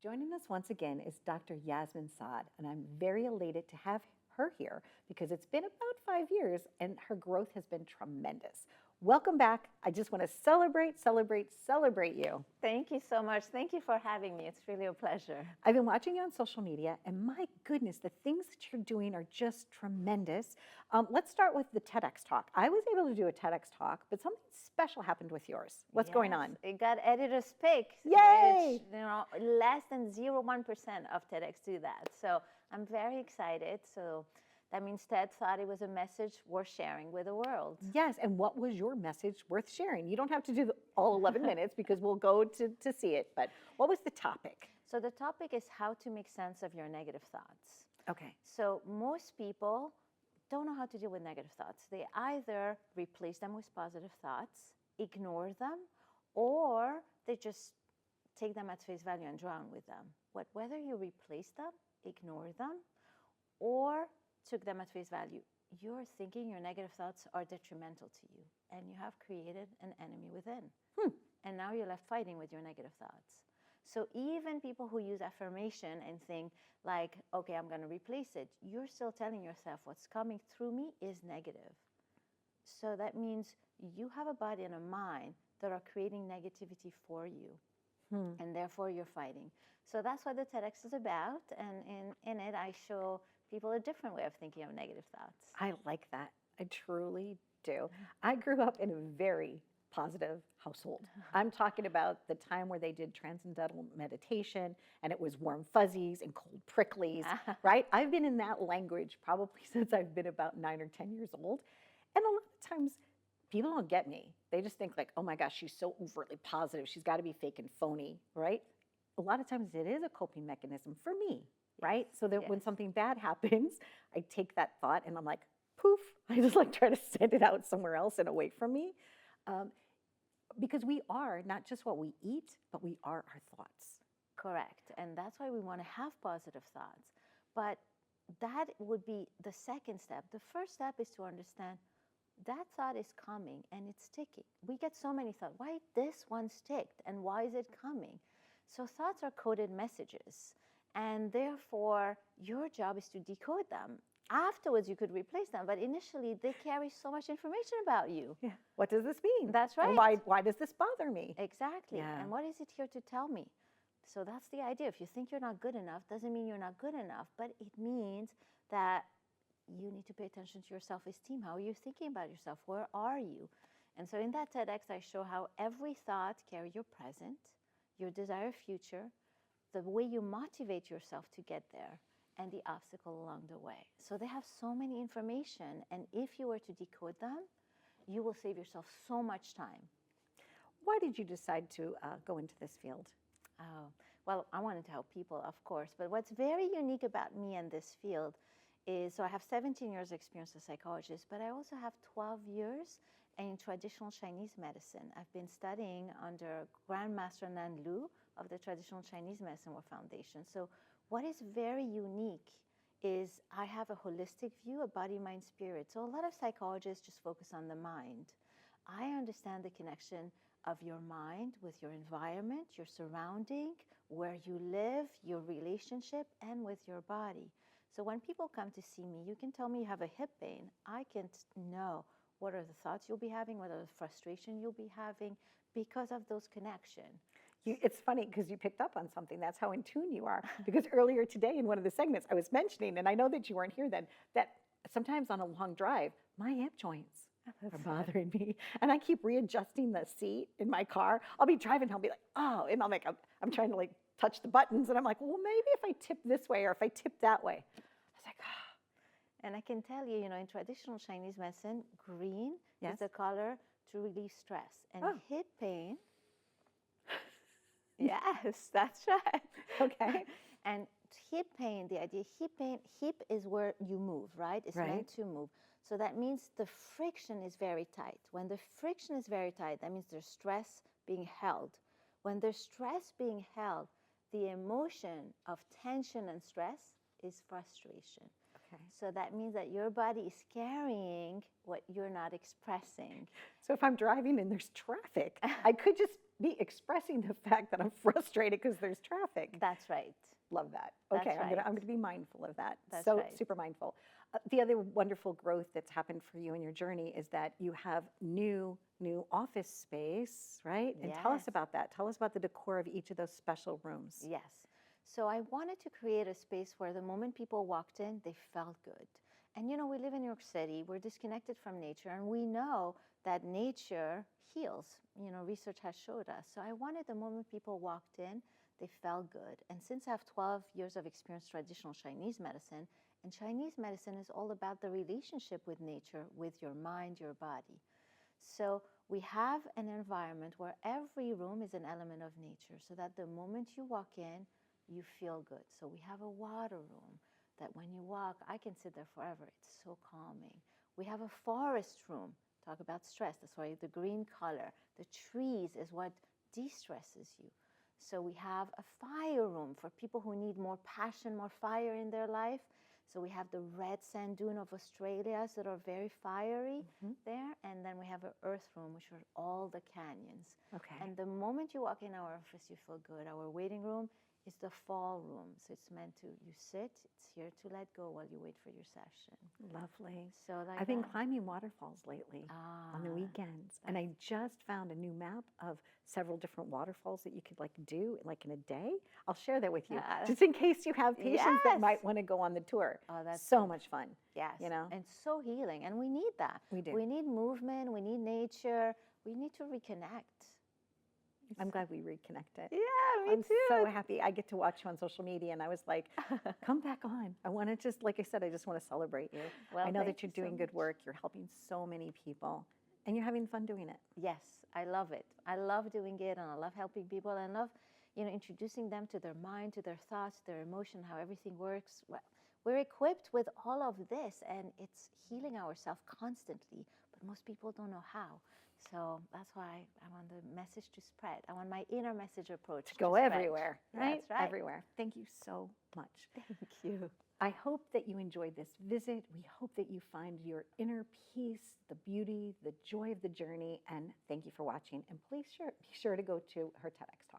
Joining us once again is Dr. Yasmine Saad, and I'm very elated to have her here because it's been about 5 years and her growth has been tremendous. Welcome back. I just want to celebrate you. Thank you so much. Thank you for having me. It's really a pleasure. I've been watching you on social media, and my goodness, the things that you're doing are just tremendous. Let's start with the TEDx talk. I was able to do a TEDx talk, but something special happened with yours. What's going on? It got editor's pick. Yay! Which, less than 0.1% of TEDx do that. So I'm very excited. So that means TED thought it was a message worth sharing with the world. Yes, and what was your message worth sharing? You don't have to do all 11 minutes because we'll go to see it, but what was the topic? So the topic is how to make sense of your negative thoughts. Okay. So most people don't know how to deal with negative thoughts. They either replace them with positive thoughts, ignore them, or they just take them at face value and drown with them. Whether you replace them, ignore them, or took them at face value, you're thinking your negative thoughts are detrimental to you, and you have created an enemy within. And now you're left fighting with your negative thoughts. So even people who use affirmation and think like, okay, I'm going to replace it, you're still telling yourself what's coming through me is negative. So that means you have a body and a mind that are creating negativity for you. And therefore you're fighting. So that's what the TEDx is about. And in it, I show people a different way of thinking of negative thoughts. I like that. I truly do. I grew up in a very positive household. I'm talking about the time where they did transcendental meditation and it was warm fuzzies and cold pricklies, right? I've been in that language probably since I've been about 9 or 10 years old. And a lot of times people don't get me. They just think like, oh my gosh, she's so overtly positive. She's got to be fake and phony, right? A lot of times it is a coping mechanism for me, right? So that when something bad happens, I take that thought and I'm like, poof, I just like try to send it out somewhere else and away from me. Because we are not just what we eat, but we are our thoughts. Correct. And that's why we want to have positive thoughts. But that would be the second step. The first step is to understand that thought is coming and it's sticking. We get so many thoughts. Why this one sticked and why is it coming? So thoughts are coded messages. And therefore, your job is to decode them. Afterwards, you could replace them, but initially, they carry so much information about you. Yeah. What does this mean? That's right. And why does this bother me? Exactly. Yeah. And what is it here to tell me? So that's the idea. If you think you're not good enough, doesn't mean you're not good enough, but it means that you need to pay attention to your self-esteem. How are you thinking about yourself? Where are you? And so in that TEDx, I show how every thought carries your present, your desired future, the way you motivate yourself to get there, and the obstacle along the way. So they have so many information, and if you were to decode them, you will save yourself so much time. Why did you decide to go into this field? Oh, well, I wanted to help people, of course, but what's very unique about me and this field is, so I have 17 years experience as a psychologist, but I also have 12 years in traditional Chinese medicine. I've been studying under Grandmaster Nan Lu of the Traditional Chinese Medicine World Foundation. So what is very unique is I have a holistic view, a body, mind, spirit. So a lot of psychologists just focus on the mind. I understand the connection of your mind with your environment, your surrounding, where you live, your relationship, and with your body. So when people come to see me, you can tell me you have a hip pain. I can know what are the thoughts you'll be having, what are the frustration you'll be having because of those connections. It's funny because you picked up on something. That's how in tune you are. Because earlier today in one of the segments, I was mentioning, and I know that you weren't here then, that sometimes on a long drive, my hip joints are bothering me. And I keep readjusting the seat in my car. I'll be driving, I'll be like, oh, and I'm trying to like touch the buttons, and I'm like, well, maybe if I tip this way or if I tip that way. I was like, ah. And I can tell you, in traditional Chinese medicine, green Yes. is the color to relieve stress. And hip pain, yes, that's right. Okay. And hip pain, the idea, hip is where you move, right? It's meant to move. So that means the friction is very tight. When the friction is very tight, that means there's stress being held. When there's stress being held, the emotion of tension and stress is frustration. Okay. So that means that your body is carrying what you're not expressing. So if I'm driving and there's traffic, I could just be expressing the fact that I'm frustrated because there's traffic. That's right. Love that. That's Okay, I'm right. gonna be mindful of that. That's So right. super mindful. The other wonderful growth that's happened for you in your journey is that you have new office space, right? And tell us Yes. about that. Tell us about the decor of each of those special rooms. Yes. So I wanted to create a space where the moment people walked in, they felt good. And we live in New York City, we're disconnected from nature, and we know that nature heals. Research has showed us. So I wanted the moment people walked in, they felt good. And since I have 12 years of experience traditional Chinese medicine, and Chinese medicine is all about the relationship with nature, with your mind, your body. So we have an environment where every room is an element of nature, so that the moment you walk in, you feel good. So we have a water room that when you walk, I can sit there forever. It's so calming. We have a forest room. Talk about stress. That's why the green color, the trees is what de-stresses you. So we have a fire room for people who need more passion, more fire in their life. So we have the red sand dune of Australia that are very fiery there. And then we have an earth room, which are all the canyons. Okay. And the moment you walk in our office, you feel good. Our waiting room is the fall room. So it's meant to, you sit, it's here to let go while you wait for your session. Lovely. So like I've been that. climbing waterfalls lately on the weekends, and I just found a new map of several different waterfalls that you could do like in a day. I'll share that with you, just in case you have patients that might want to go on the tour. Oh, that's so much fun. Yes. And so healing. And we need that. We do. We need movement. We need nature. We need to reconnect. I'm glad we reconnected. Yeah, me I'm too. so happy. I get to watch you on social media, and I was like, come back on. I want to just, like I said, I just want to celebrate you. Well, I know thank that you're you so doing good much. work. You're helping so many people, and you're having fun doing it. Yes, I love it. I love doing it, and I love helping people, and I love, introducing them to their mind, to their thoughts, their emotion, how everything works. Well, we're equipped with all of this, and it's healing ourselves constantly, but most people don't know how. So that's why I want the message to spread. I want my inner message approach to Go spread. everywhere, right? That's right. Everywhere. Thank you so much. Thank you. I hope that you enjoyed this visit. We hope that you find your inner peace, the beauty, the joy of the journey, and thank you for watching. And please be sure to go to her TEDx talk.